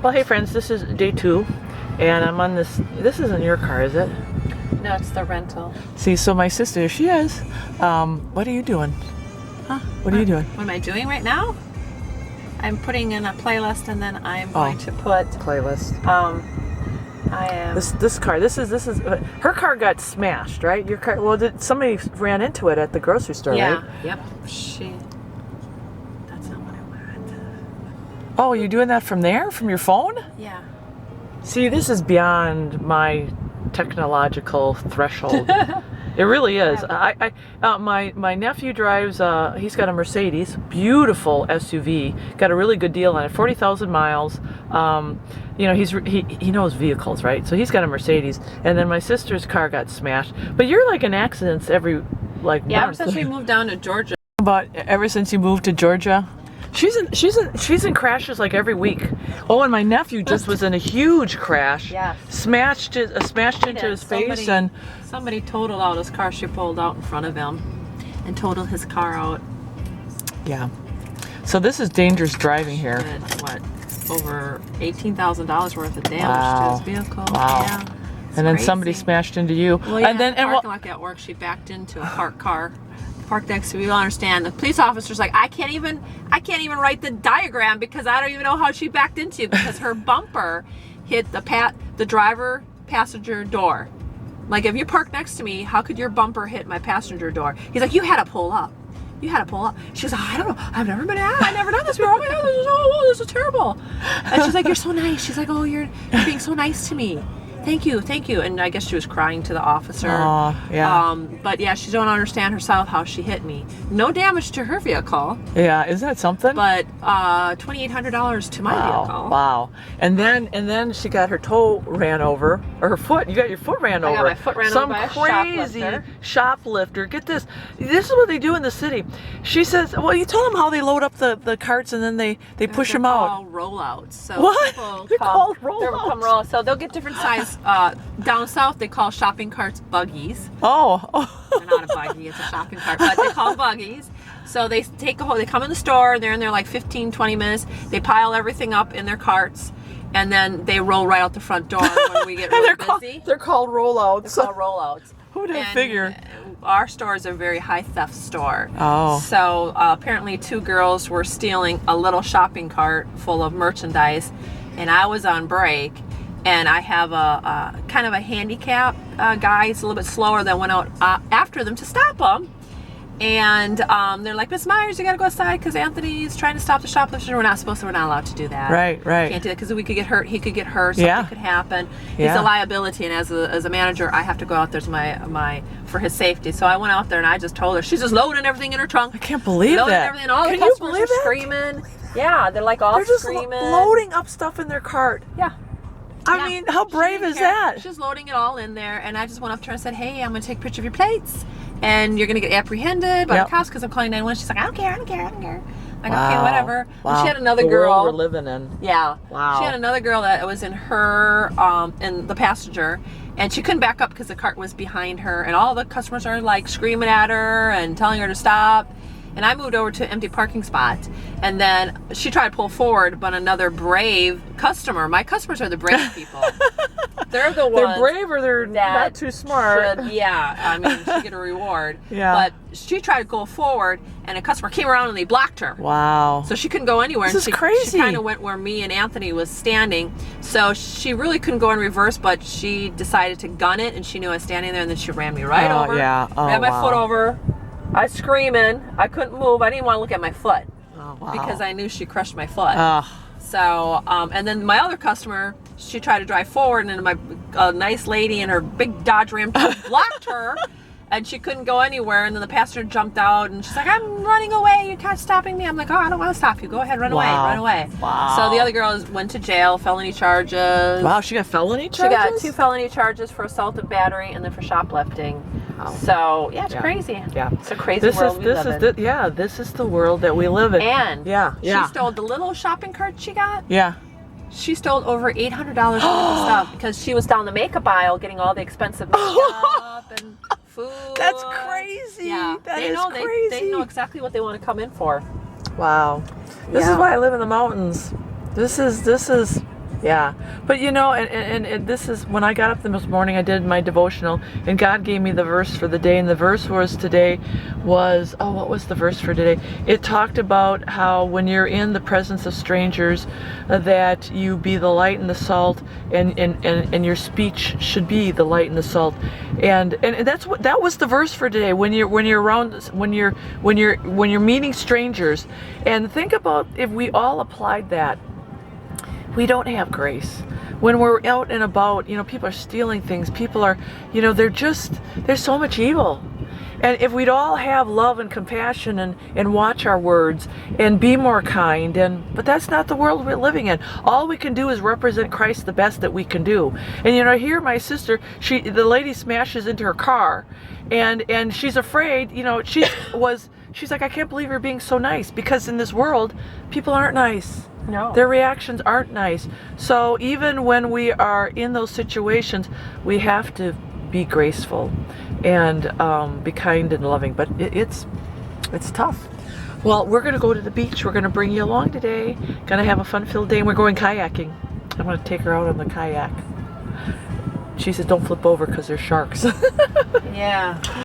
Well, hey friends, this is day 2, and I'm on this. This isn't your car, is it? No, it's the rental. See, so my sister, she is. What are you doing? Huh? What are you doing? What am I doing right now? I'm putting in a playlist, and then I'm going to put playlist. I am. This car. This is. Her car got smashed, right? Your car. Well, somebody ran into it at the grocery store, Yeah. right? Yep. That's not what I wanted. Oh, you're doing that from there, from your phone? Yeah. See, this is beyond my technological threshold. It really is. My nephew drives. He's got a Mercedes, beautiful SUV. Got a really good deal on it, 40,000 miles. You know, he knows vehicles, right? So he's got a Mercedes. And then my sister's car got smashed. But you're like in accidents every month. Ever since we moved down to Georgia. But ever since you moved to Georgia. She's in crashes like every week. Oh, and my nephew just was in a huge crash. Yeah. Smashed into his face, and somebody totaled out his car. She pulled out in front of him and totaled his car out. Yeah. So this is dangerous driving here. Did, what, over $18,000 worth of damage to his vehicle. Wow. Yeah. And then crazy. somebody smashed into you. Well, yeah, and then parking lot at work, she backed into a parked car. Parked next to me. You don't understand. The police officer's like, I can't even write the diagram because I don't even know how she backed into, because her bumper hit the driver passenger door. Like, if you park next to me, how could your bumper hit my passenger door? He's like, you had to pull up. You had to pull up. She's like, I don't know. I've never done this before. Oh my God, this is terrible. And she's like, you're so nice. She's like, oh, you're being so nice to me. Thank you. And I guess she was crying to the officer. Yeah. But yeah, she don't understand herself how she hit me. No damage to her vehicle. Yeah, is that something? But $2,800 to my vehicle. Wow. And then she got her toe ran over, or her foot. You got your foot ran over. I got my foot ran over by a crazy shoplifter. shoplifter. Get this. This is what they do in the city. She says, well, you tell them how they load up the carts and then they push them out. They're called rollouts. So What? They're called rollouts. So they'll get different size. Down south, they call shopping carts buggies. Oh. They're not a buggy, it's a shopping cart, but they call buggies. So they they come in the store, they're in there like 15, 20 minutes. They pile everything up in their carts, and then they roll right out the front door when we get really busy. They're called rollouts. They're called rollouts. Who'd have figured? Our store is a very high theft store. Oh. So apparently 2 girls were stealing a little shopping cart full of merchandise, and I was on break. And I have a kind of a handicap guy. He's a little bit slower, that went out after them to stop them. And they're like, Miss Myers, you got to go outside because Anthony's trying to stop the shoplifter. We're not allowed to do that. Right. Can't do that because we could get hurt. He could get hurt. Something could happen. He's a liability. And as a manager, I have to go out there to for his safety. So I went out there and I just told her, she's just loading everything in her trunk. I can't believe loading that. Everything. All the customers are screaming. Yeah, they're like all screaming. They're just loading up stuff in their cart. Yeah. I mean, how brave is that? She's loading it all in there, and I just went up to her and said, hey, I'm going to take a picture of your plates, and you're going to get apprehended by the cops because I'm calling 911. She's like, I don't care. Like, okay, whatever. Wow. And she had another the girl. world we're living in. Yeah. Wow. She had another girl that was in her, in the passenger, and she couldn't back up because the cart was behind her, and all the customers are like screaming at her and telling her to stop. And I moved over to an empty parking spot, and then she tried to pull forward, but another brave customer. My customers are the brave people. They're the ones. They're brave, or they're not too smart. I mean, she get a reward. Yeah. But she tried to go forward, and a customer came around and they blocked her. Wow. So she couldn't go anywhere. This is crazy. She kind of went where me and Anthony was standing. So she really couldn't go in reverse, but she decided to gun it, and she knew I was standing there, and then she ran me right over. Yeah. Oh, ran my foot over. I was screaming. I couldn't move. I didn't want to look at my foot because I knew she crushed my foot. So, and then my other customer, she tried to drive forward, and my nice lady in her big Dodge Ram blocked her, and she couldn't go anywhere. And then the passenger jumped out, and she's like, I'm running away. You're not stopping me. I'm like, oh, I don't want to stop you. Go ahead, run away. Wow. So the other girl went to jail, felony charges. Wow, she got felony charges? She got 2 felony charges for assault and battery, and then for shoplifting. So yeah, it's crazy. Yeah, it's a crazy world we live in. This is the world that we live in. And she stole the little shopping cart she got. Yeah. She stole over $800 worth of stuff because she was down the makeup aisle getting all the expensive makeup and food. That's crazy. Yeah, that is crazy. They know exactly what they want to come in for. Wow. This is why I live in the mountains. This is Yeah, but you know, and this is when I got up this morning, I did my devotional, and God gave me the verse for the day, and the verse was today was, oh, what was the verse for today? It talked about how when you're in the presence of strangers, that you be the light and the salt, and your speech should be the light and the salt, and that was the verse for today. When you're around, when you're meeting strangers, and think about if we all applied that. We don't have grace. When we're out and about, you know, people are stealing things. People are, you know, there's so much evil. And if we'd all have love and compassion and watch our words and be more kind, but that's not the world we're living in. All we can do is represent Christ the best that we can do. And you know, here my sister, the lady smashes into her car, and she's afraid, you know, she's like, I can't believe you're being so nice, because in this world, people aren't nice. No. Their reactions aren't nice. So even when we are in those situations, we have to be graceful and be kind and loving. But it's tough. Well, we're going to go to the beach. We're going to bring you along today. Going to have a fun-filled day, and we're going kayaking. I'm going to take her out on the kayak. She says, don't flip over because there's sharks. Yeah.